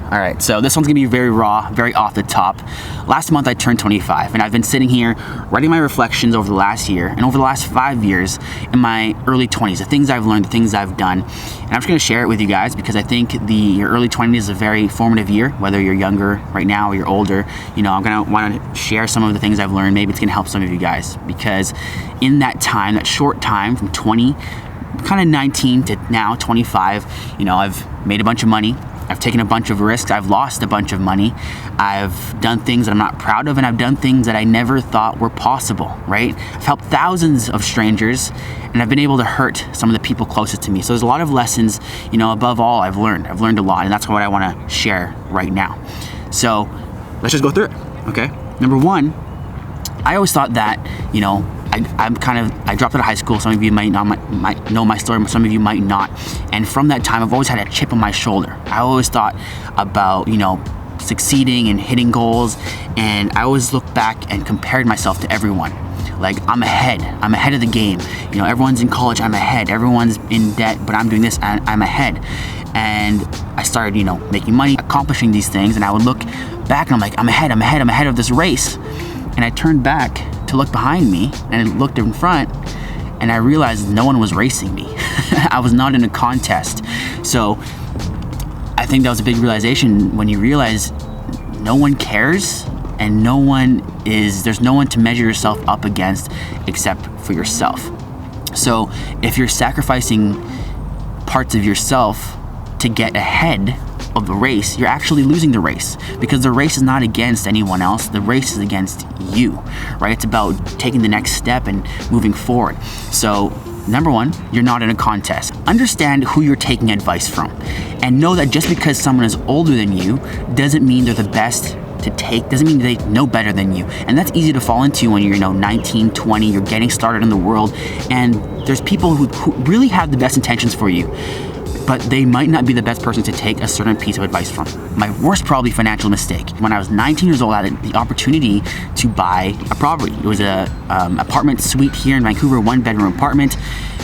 All right, so this one's gonna be very raw, very off the top. Last month I turned 25, and I've been sitting here writing my reflections over the last year and over the last 5 years in my early 20s, the things I've learned, the things I've done. And I'm just gonna share it with you guys because I think your early 20s is a very formative year, whether you're younger right now or you're older. I'm gonna wanna share some of the things I've learned. Maybe it's gonna help some of you guys, because in that time, that short time from 20, kind of 19 to now 25, I've made a bunch of money. I've taken a bunch of risks. I've lost a bunch of money. I've done things that I'm not proud of, and I've done things that I never thought were possible, right? I've helped thousands of strangers, and I've been able to hurt some of the people closest to me. So there's a lot of lessons, above all, I've learned a lot, and that's what I want to share right now. So let's just go through it, okay? Number one, I always thought that, I dropped out of high school. Some of you might know my story, but some of you might not. And from that time, I've always had a chip on my shoulder. I always thought about, succeeding and hitting goals. And I always looked back and compared myself to everyone. Like, I'm ahead of the game. Everyone's in college, I'm ahead. Everyone's in debt, but I'm doing this, I'm ahead. And I started, making money, accomplishing these things. And I would look back and I'm like, I'm ahead of this race. And I turned back to look behind me, and I looked in front, and I realized no one was racing me. I was not in a contest. So I think that was a big realization when you realize no one cares, and there's no one to measure yourself up against except for yourself. So if you're sacrificing parts of yourself to get ahead of the race, you're actually losing the race, because the race is not against anyone else. The race is against you, right? It's about taking the next step and moving forward. So number one, you're not in a contest. Understand who you're taking advice from, and know that just because someone is older than you doesn't mean they're the best to take, doesn't mean they know better than you. And that's easy to fall into when you're 19, 20, you're getting started in the world, and there's people who really have the best intentions for you, but they might not be the best person to take a certain piece of advice from. My worst probably financial mistake. When I was 19 years old, I had the opportunity to buy a property. It was a apartment suite here in Vancouver, 1-bedroom apartment,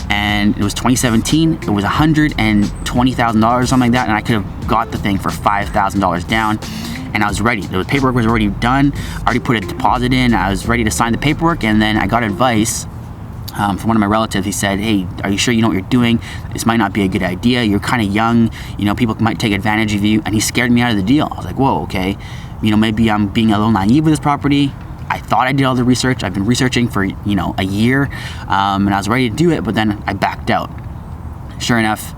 and it was 2017. It was $120,000, something like that, and I could have got the thing for $5,000 down. And I was ready. The paperwork was already done. I already put a deposit in. I was ready to sign the paperwork, and then I got advice from one of my relatives. He said, "Hey, are you sure you know what you're doing? This might not be a good idea. You're kind of young. People might take advantage of you." And he scared me out of the deal. I was like, "Whoa, okay. Maybe I'm being a little naive with this property." I thought I did all the research. I've been researching for a year, and I was ready to do it, but then I backed out. Sure enough,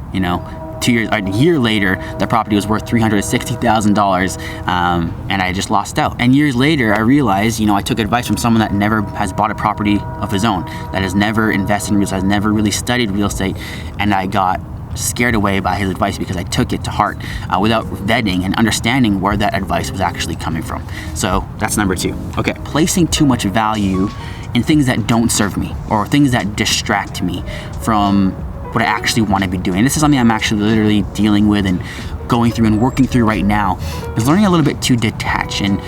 a year later, the property was worth $360,000, and I just lost out. And years later, I realized, I took advice from someone that never has bought a property of his own, that has never invested in real estate, has never really studied real estate, and I got scared away by his advice because I took it to heart without vetting and understanding where that advice was actually coming from. So that's number two. Okay, placing too much value in things that don't serve me, or things that distract me from what I actually want to be doing. This is something I'm actually literally dealing with and going through and working through right now, is learning a little bit to detach and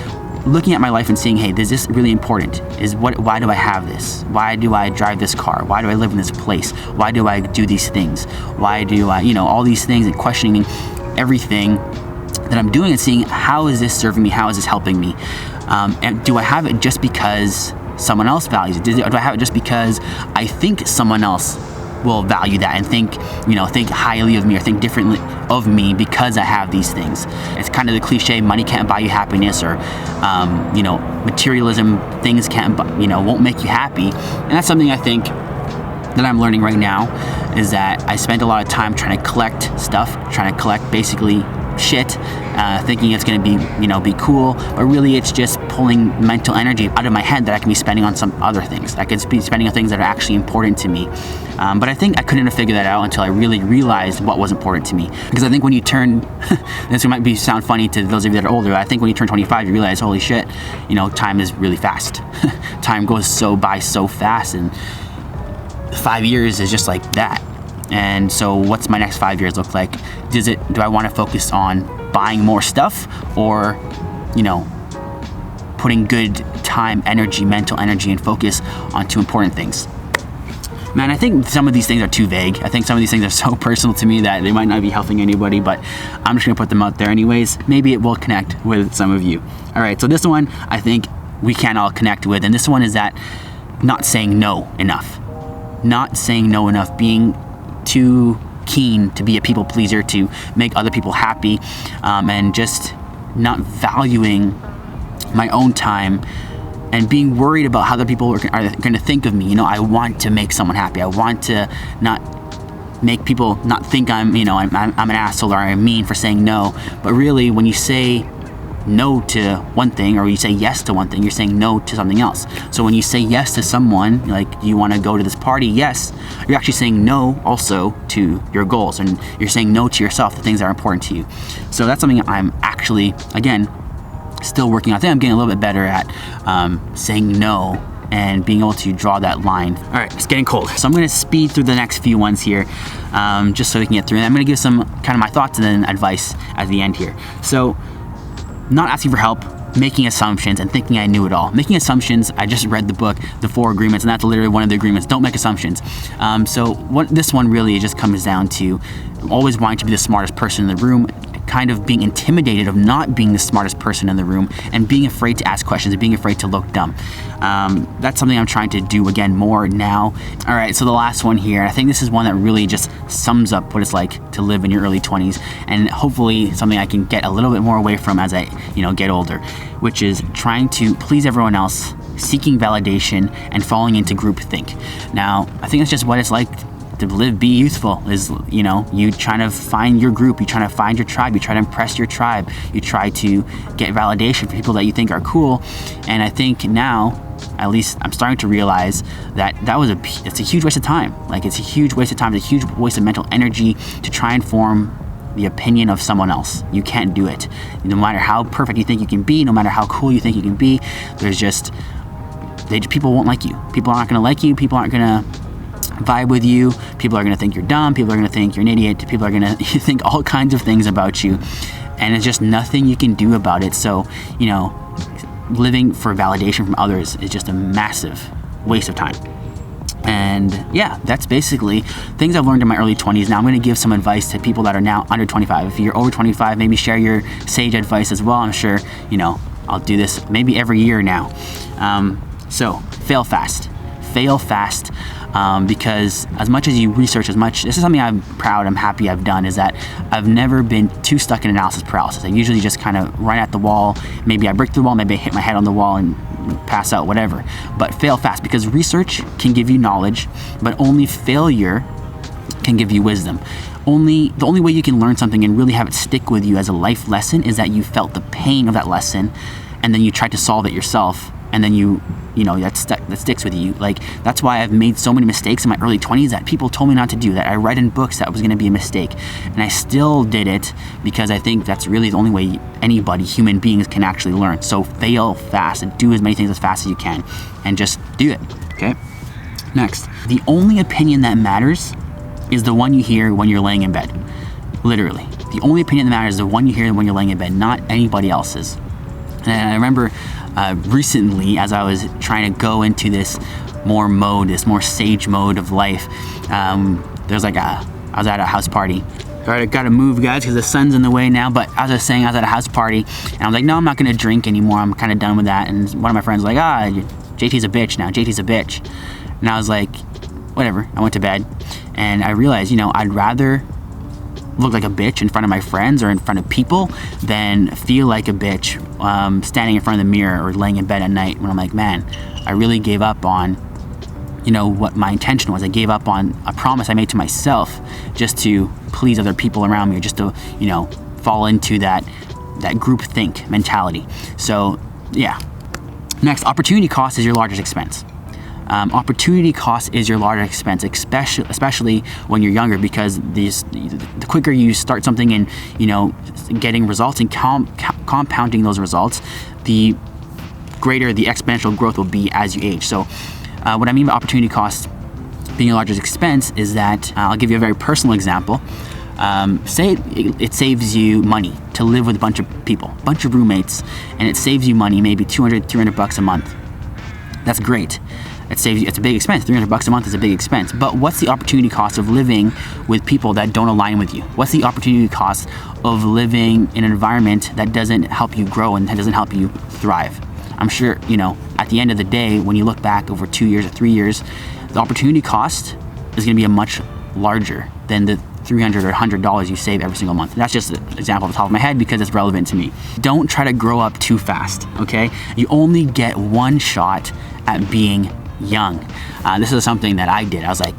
looking at my life and seeing, hey, is this really important? Why do I have this? Why do I drive this car? Why do I live in this place? Why do I do these things? Why do I, all these things, and questioning everything that I'm doing and seeing, how is this serving me? How is this helping me? And do I have it just because someone else values it? Do I have it just because I think someone else will value that and think highly of me or think differently of me because I have these things? It's kind of the cliche, money can't buy you happiness, or materialism, things won't make you happy. And that's something I think that I'm learning right now, is that I spent a lot of time trying to collect stuff, trying to collect basically shit, thinking it's going to be cool, but really it's just pulling mental energy out of my head that I can be spending on some other things. I could be spending on things that are actually important to me. But I think I couldn't have figured that out until I really realized what was important to me. Because I think when you turn, this might sound funny to those of you that are older, I think when you turn 25, you realize, holy shit, time is really fast. Time goes by so fast, and 5 years is just like that. And so what's my next 5 years look like? Do I want to focus on buying more stuff, or, putting good time, energy, mental energy, and focus onto important things? Man, I think some of these things are too vague. I think some of these things are so personal to me that they might not be helping anybody, but I'm just gonna put them out there anyways. Maybe it will connect with some of you. All right, so this one I think we can all connect with, and this one is that not saying no enough. Not saying no enough, being too keen to be a people pleaser, to make other people happy, and just not valuing my own time and being worried about how other people are going to think of me. You know, I want to make someone happy. I want to not make people not think I'm an asshole or I'm mean for saying no. But really, when you say no to one thing, or you say yes to one thing, you're saying no to something else. So when you say yes to someone, like you want to go to this party, yes, you're actually saying no also to your goals, and you're saying no to yourself, the things that are important to you. So that's something I'm actually, again, still working on. I think I'm getting a little bit better at saying no and being able to draw that line. All right, it's getting cold, so I'm going to speed through the next few ones here, just so we can get through. And I'm going to give some kind of my thoughts and then advice at the end here. So, not asking for help, making assumptions, and thinking I knew it all. Making assumptions, I just read the book, The 4 Agreements, and that's literally one of the agreements. Don't make assumptions. So what this one really just comes down to always wanting to be the smartest person in the room, kind of being intimidated of not being the smartest person in the room, and being afraid to ask questions and being afraid to look dumb. That's something I'm trying to do again more now. All right, so the last one here, I think this is one that really just sums up what it's like to live in your early 20s, and hopefully something I can get a little bit more away from as I get older, which is trying to please everyone else, seeking validation, and falling into groupthink. Now, I think that's just what it's like to live, be youthful, is, you trying to find your group, you trying to find your tribe, you try to impress your tribe, you try to get validation from people that you think are cool. And I think now, at least I'm starting to realize that it's a huge waste of time. Like, it's a huge waste of time, it's a huge waste of mental energy to try and form the opinion of someone else. You can't do it. No matter how perfect you think you can be, no matter how cool you think you can be, people won't like you. People aren't gonna like you, people aren't gonna vibe with you, people are going to think you're dumb, people are going to think you're an idiot, people are going to think all kinds of things about you, and it's just nothing you can do about it. So, living for validation from others is just a massive waste of time. And yeah, that's basically things I've learned in my early 20s. Now I'm going to give some advice to people that are now under 25. If you're over 25, maybe share your sage advice as well. I'm sure, I'll do this maybe every year now. So fail fast. Because as much as you research, this is something I'm happy I've done, is that I've never been too stuck in analysis paralysis. I usually just kind of run at the wall. Maybe I break the wall, maybe I hit my head on the wall and pass out, whatever. But fail fast, because research can give you knowledge, but only failure can give you wisdom. The only way you can learn something and really have it stick with you as a life lesson is that you felt the pain of that lesson, and then you tried to solve it yourself, and then that sticks with you. Like, that's why I've made so many mistakes in my early 20s that people told me not to do, that I read in books that was going to be a mistake, and I still did it, because I think that's really the only way human beings can actually learn. So fail fast and do as many things as fast as you can, and just do it. Okay. Next, the only opinion that matters is the one you hear when you're laying in bed. Literally, the only opinion that matters is the one you hear when you're laying in bed, not anybody else's. And I remember recently, as I was trying to go into this more sage mode of life, I was at a house party. All right, I gotta move, guys, because the sun's in the way now. But as I was saying, I was at a house party, and I was like, no, I'm not gonna drink anymore. I'm kind of done with that. And one of my friends was like, JT's a bitch now. JT's a bitch. And I was like, whatever. I went to bed, and I realized, I'd rather look like a bitch in front of my friends or in front of people than feel like a bitch standing in front of the mirror or laying in bed at night, when I'm like, man, I really gave up on what my intention was. I gave up on a promise I made to myself just to please other people around me, or just to fall into that groupthink mentality. So yeah. Next, opportunity cost is your largest expense. Opportunity cost is your largest expense, especially when you're younger, because the quicker you start something and getting results and compounding those results, the greater the exponential growth will be as you age. So what I mean by opportunity cost being your largest expense is that, I'll give you a very personal example. Say it saves you money to live with a bunch of people, a bunch of roommates, and it saves you money, maybe $200 a month. That's great. It's a big expense. $300 a month is a big expense. But what's the opportunity cost of living with people that don't align with you? What's the opportunity cost of living in an environment that doesn't help you grow and that doesn't help you thrive? I'm sure, you know, at the end of the day, when you look back over 2 years or 3 years, the opportunity cost is going to be a much larger than the $300 or $100 you save every single month. That's just an example off the top of my head because it's relevant to me. Don't try to grow up too fast, okay? You only get one shot at being young. This is something that I did. I was like,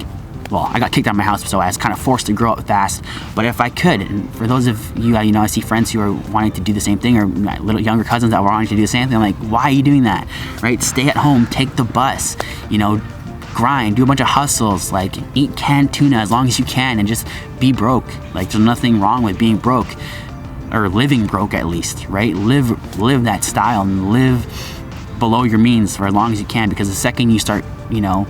well, I got kicked out of my house, so I was kind of forced to grow up fast. But if I could, and for those of you, you know, I see friends who are wanting to do the same thing, or my little younger cousins that were wanting to do the same thing. I'm like, why are you doing that, right? Stay at home, take the bus, you know, grind, do a bunch of hustles, like eat canned tuna as long as you can, and just be broke. Like, there's nothing wrong with being broke, or living broke at least, right? Live that style and live below your means for as long as you can, because the second you start, you know,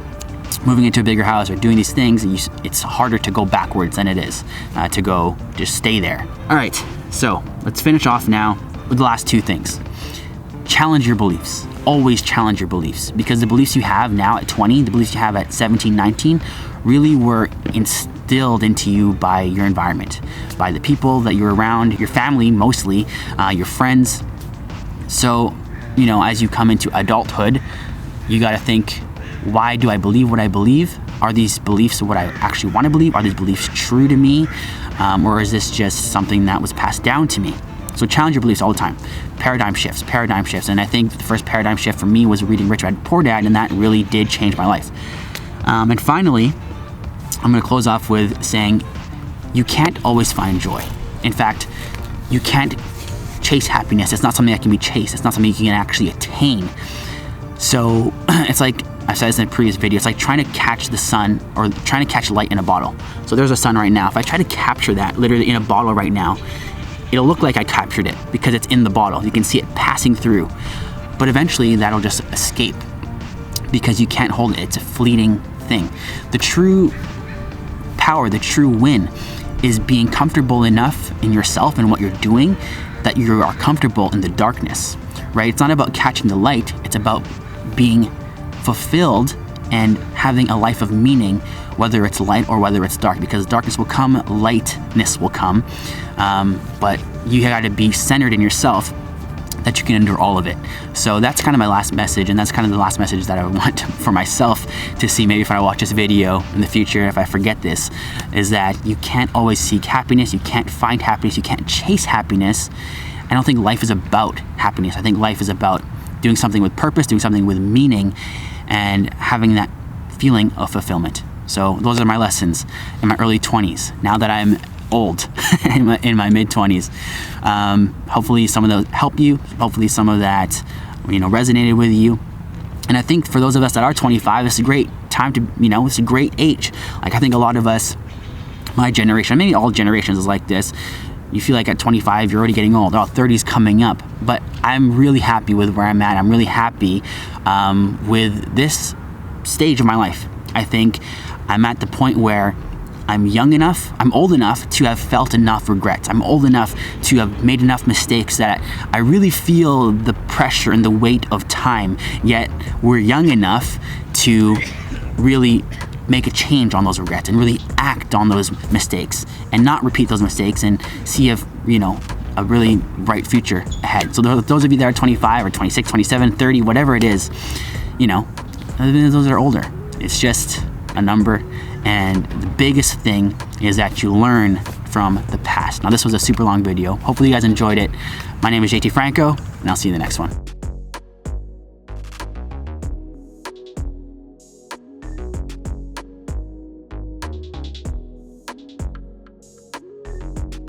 moving into a bigger house or doing these things, it's harder to go backwards than it is to go just stay there. All right, so let's finish off now with the last two things. Challenge your beliefs. Always challenge your beliefs, because the beliefs you have now at 20, the beliefs you have at 17, 19, really were instilled into you by your environment, by the people that you're around, your family mostly, your friends. So, you know, as you come into adulthood, you got to think, why do I believe what I believe? Are these beliefs what I actually want to believe? Are these beliefs true to me? Or is this just something that was passed down to me? So challenge your beliefs all the time. Paradigm shifts. And I think the first paradigm shift for me was reading Rich Dad Poor Dad, and that really did change my life. And finally, I'm going to close off with saying, you can't always find joy. In fact, you can't chase happiness. It's not something that can be chased. It's not something you can actually attain. So it's like, I've said this in a previous video, it's like trying to catch the sun or trying to catch light in a bottle. So there's a sun right now. If I try to capture that literally in a bottle right now, it'll look like I captured it because it's in the bottle. You can see it passing through. But eventually that'll just escape because you can't hold it. It's a fleeting thing. The true power, the true win is being comfortable enough in yourself and what you're doing that you are comfortable in the darkness, right? It's not about catching the light. It's about being fulfilled and having a life of meaning, whether it's light or whether it's dark, because darkness will come, lightness will come, but you got to be centered in yourself that you can endure all of it. So that's kind of my last message, and that's kind of the last message that I want for myself to see. Maybe if I watch this video in the future, if I forget this, is that you can't always seek happiness, you can't find happiness, you can't chase happiness. I don't think life is about happiness. I think life is about doing something with purpose, doing something with meaning, and having that feeling of fulfillment. So those are my lessons in my early 20s. Now that I'm old, in my mid 20s, hopefully some of those help you. Hopefully some of that, you know, resonated with you. And I think for those of us that are 25, it's a great time to, you know, it's a great age. Like, I think a lot of us, my generation, maybe all generations is like this. You feel like at 25, you're already getting old. Oh, 30's coming up. But I'm really happy with where I'm at. I'm really happy with this stage of my life. I think I'm at the point where I'm young enough, I'm old enough to have felt enough regrets. I'm old enough to have made enough mistakes that I really feel the pressure and the weight of time. Yet we're young enough to really make a change on those regrets and really act on those mistakes and not repeat those mistakes and see if, you know, a really bright future ahead. So those of you that are 25 or 26, 27, 30, whatever it is, you know, those that are older, it's just a number. And the biggest thing is that you learn from the past. Now, this was a super long video. Hopefully you guys enjoyed it. My name is JT Franco, and I'll see you in the next one.